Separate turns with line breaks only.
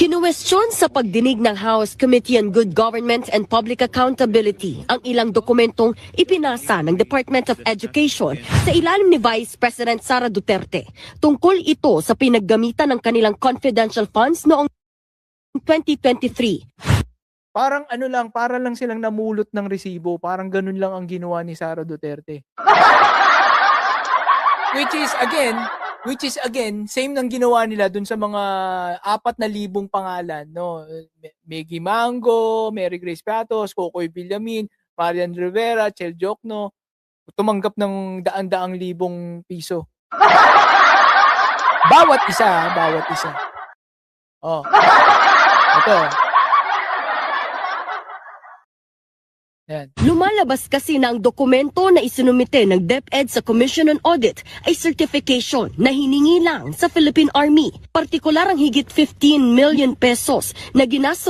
Kinuwestiyon sa pagdinig ng House Committee on Good Government and Public Accountability ang ilang dokumentong ipinasa ng Department of Education sa ilalim ni Vice President Sara Duterte. Tungkol ito sa pinaggamitan ng kanilang confidential funds noong 2023.
Parang ano lang, para lang silang namulot ng resibo. Parang ganun lang ang ginawa ni Sara Duterte. Which is again, same ng ginawa nila dun sa mga 4,000 pangalan, no? Meggy Mango, Mary Grace Piatos, Cocoy Villamin, Marian Rivera, Chel Jokno, tumanggap ng daan-daang libong piso. Bawat isa. Oh. Ito. Yan.
Lumalabas kasi na ang dokumento na isinumite ng DepEd sa Commission on Audit ay certification na hiningi lang sa Philippine Army. Partikular ang higit 15 million pesos na ginastos